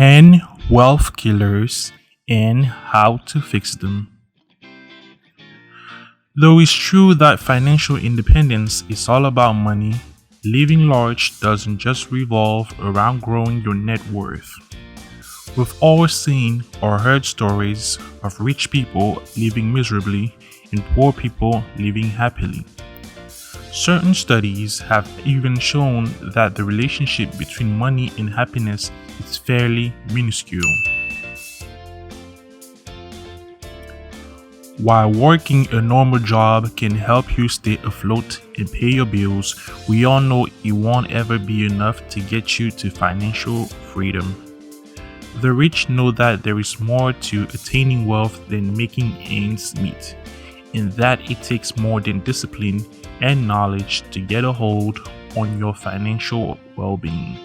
10 wealth killers and how to fix them. Though it's true that financial independence is all about money, living large doesn't just revolve around growing your net worth. We've all seen or heard stories of rich people living miserably and poor people living happily. Certain studies have even shown that the relationship between money and happiness is fairly minuscule. While working a normal job can help you stay afloat and pay your bills, we all know it won't ever be enough to get you to financial freedom. The rich know that there is more to attaining wealth than making ends meet, and that it takes more than discipline and knowledge to get a hold on your financial well-being.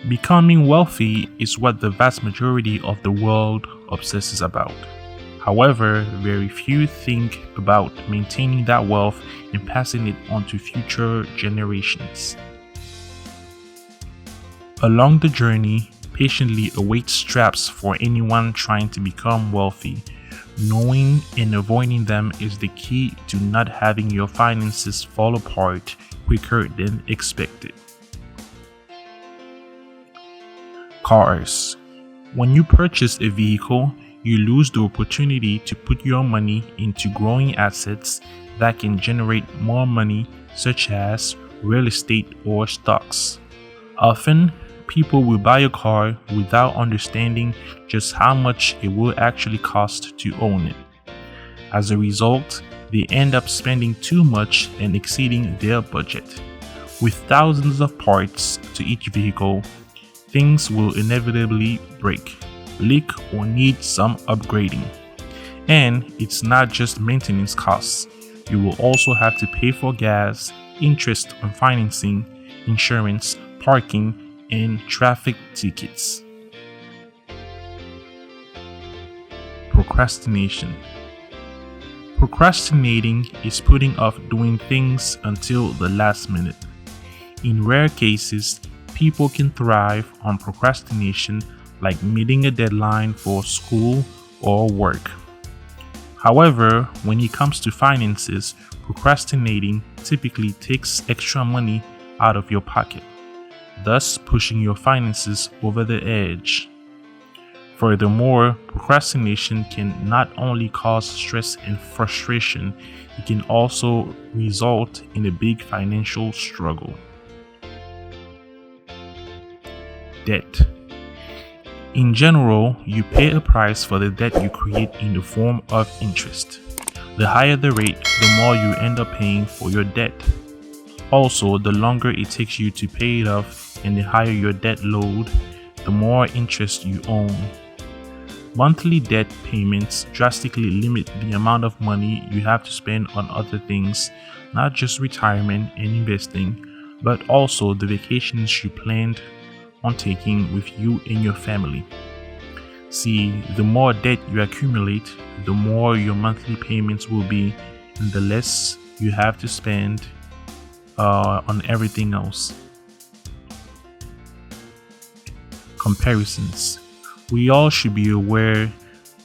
Becoming wealthy is what the vast majority of the world obsesses about. However, very few think about maintaining that wealth and passing it on to future generations. Along the journey, patiently await traps for anyone trying to become wealthy. Knowing and avoiding them is the key to not having your finances fall apart quicker than expected. Cars. When you purchase a vehicle, you lose the opportunity to put your money into growing assets that can generate more money, such as real estate or stocks. Often, people will buy a car without understanding just how much it will actually cost to own it. As a result, they end up spending too much and exceeding their budget. With thousands of parts to each vehicle, things will inevitably break, leak, or need some upgrading. And it's not just maintenance costs. You will also have to pay for gas, interest on financing, insurance, parking, and traffic tickets. Procrastination. Procrastinating is putting off doing things until the last minute. In rare cases, people can thrive on procrastination, like meeting a deadline for school or work. However, when it comes to finances, procrastinating typically takes extra money out of your pocket, thus pushing your finances over the edge. Furthermore, procrastination can not only cause stress and frustration, it can also result in a big financial struggle. Debt. In general, you pay a price for the debt you create in the form of interest. The higher the rate, the more you end up paying for your debt. Also, the longer it takes you to pay it off and the higher your debt load, the more interest you own. Monthly debt payments drastically limit the amount of money you have to spend on other things, not just retirement and investing, but also the vacations you planned on taking with you and your family. See, the more debt you accumulate, the more your monthly payments will be, and the less you have to spend on everything else. Comparisons. We all should be aware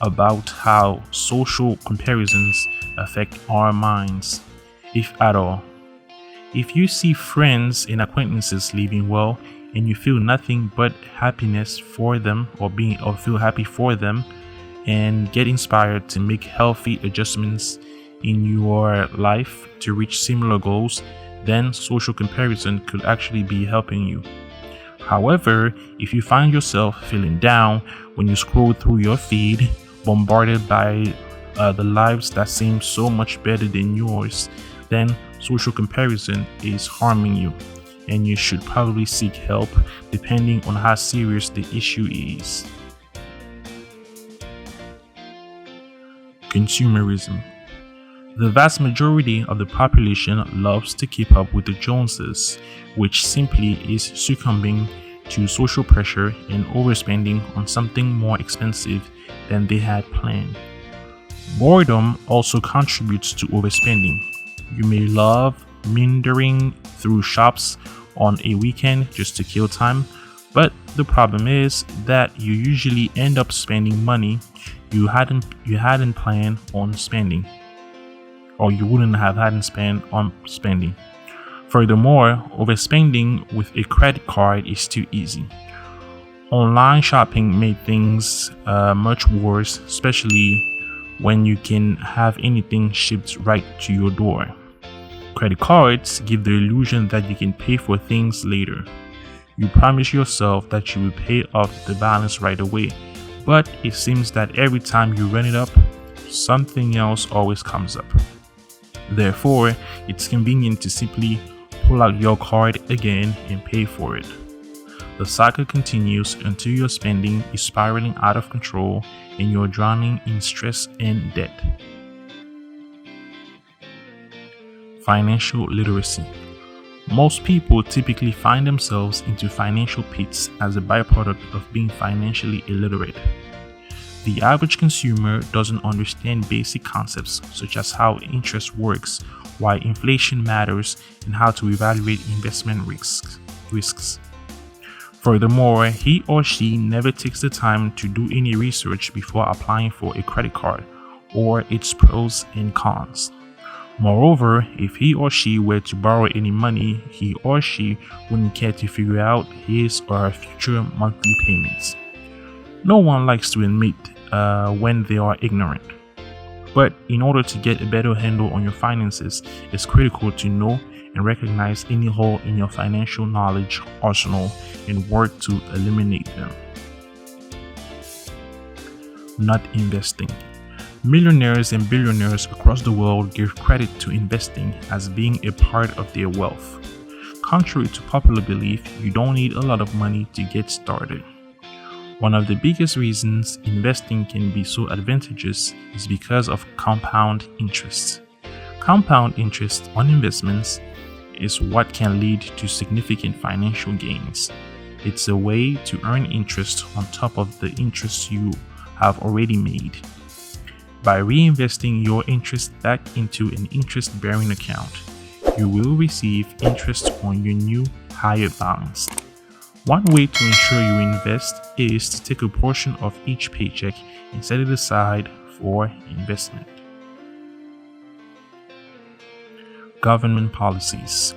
about how social comparisons affect our minds, if at all. If you see friends and acquaintances living well and you feel nothing but happiness for them or feel happy for them and get inspired to make healthy adjustments in your life to reach similar goals, then social comparison could actually be helping you. However, if you find yourself feeling down when you scroll through your feed, bombarded by the lives that seem so much better than yours, then social comparison is harming you, and you should probably seek help depending on how serious the issue is. Consumerism. The vast majority of the population loves to keep up with the Joneses, which simply is succumbing to social pressure and overspending on something more expensive than they had planned. Boredom also contributes to overspending. You may love meandering through shops on a weekend just to kill time, But the problem is that you usually end up spending money you hadn't planned on spending, or you wouldn't have hadn't spent on spending. Furthermore, overspending with a credit card is too easy. Online shopping made things much worse, especially when you can have anything shipped right to your door. Credit cards give the illusion that you can pay for things later. You promise yourself that you will pay off the balance right away, but it seems that every time you run it up, something else always comes up. Therefore, it's convenient to simply pull out your card again and pay for it. The cycle continues until your spending is spiraling out of control and you're drowning in stress and debt. Financial literacy. Most people typically find themselves into financial pits as a byproduct of being financially illiterate. The average consumer doesn't understand basic concepts such as how interest works, why inflation matters, and how to evaluate investment risks. Furthermore, he or she never takes the time to do any research before applying for a credit card or its pros and cons. Moreover, if he or she were to borrow any money, he or she wouldn't care to figure out his or her future monthly payments. No one likes to admit when they are ignorant. But in order to get a better handle on your finances, it's critical to know and recognize any hole in your financial knowledge arsenal and work to eliminate them. Not investing. Millionaires and billionaires across the world give credit to investing as being a part of their wealth. Contrary to popular belief, you don't need a lot of money to get started. One of the biggest reasons investing can be so advantageous is because of compound interest. Compound interest on investments is what can lead to significant financial gains. It's a way to earn interest on top of the interest you have already made. By reinvesting your interest back into an interest-bearing account, you will receive interest on your new higher balance. One way to ensure you invest is to take a portion of each paycheck and set it aside for investment. Government policies.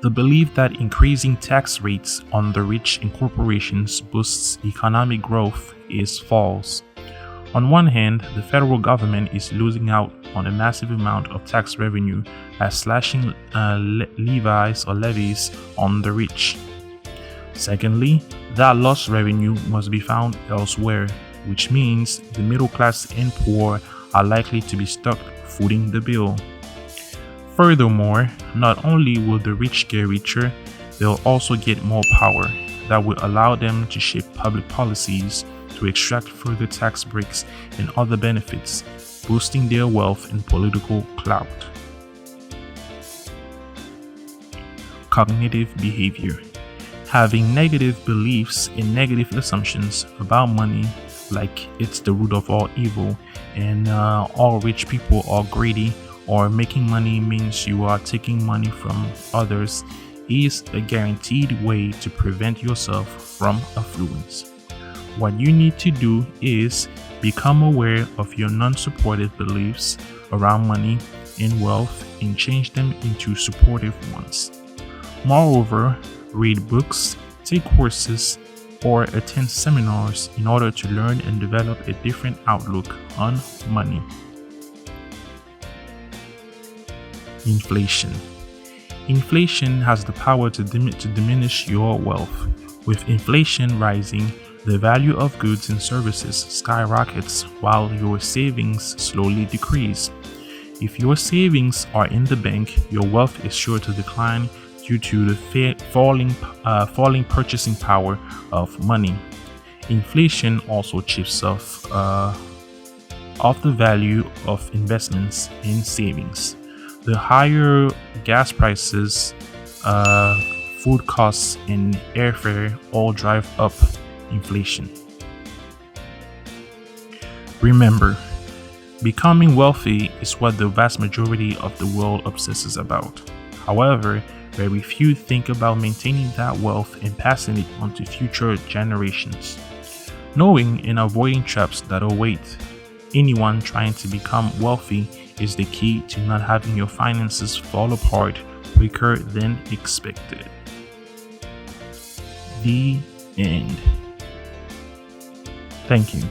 The belief that increasing tax rates on the rich and corporations boosts economic growth is false. On one hand, the federal government is losing out on a massive amount of tax revenue by slashing levies on the rich. Secondly, that lost revenue must be found elsewhere, which means the middle class and poor are likely to be stuck footing the bill. Furthermore, not only will the rich get richer, they'll also get more power that will allow them to shape public policies to extract further tax breaks and other benefits, boosting their wealth and political clout. Cognitive behavior. Having negative beliefs and negative assumptions about money, like it's the root of all evil and all rich people are greedy, or making money means you are taking money from others, is a guaranteed way to prevent yourself from affluence. What you need to do is become aware of your non-supportive beliefs around money and wealth and change them into supportive ones. Moreover, read books, take courses, or attend seminars in order to learn and develop a different outlook on money. Inflation. Inflation has the power to diminish your wealth. With inflation rising, the value of goods and services skyrockets while your savings slowly decrease. If your savings are in the bank, your wealth is sure to decline due to the falling purchasing power of money. Inflation also chips off the value of investments and savings. The higher gas prices, food costs, and airfare all drive up inflation. Remember, becoming wealthy is what the vast majority of the world obsesses about. However, very few think about maintaining that wealth and passing it on to future generations. Knowing and avoiding traps that await anyone trying to become wealthy is the key to not having your finances fall apart quicker than expected. The end. Thank you.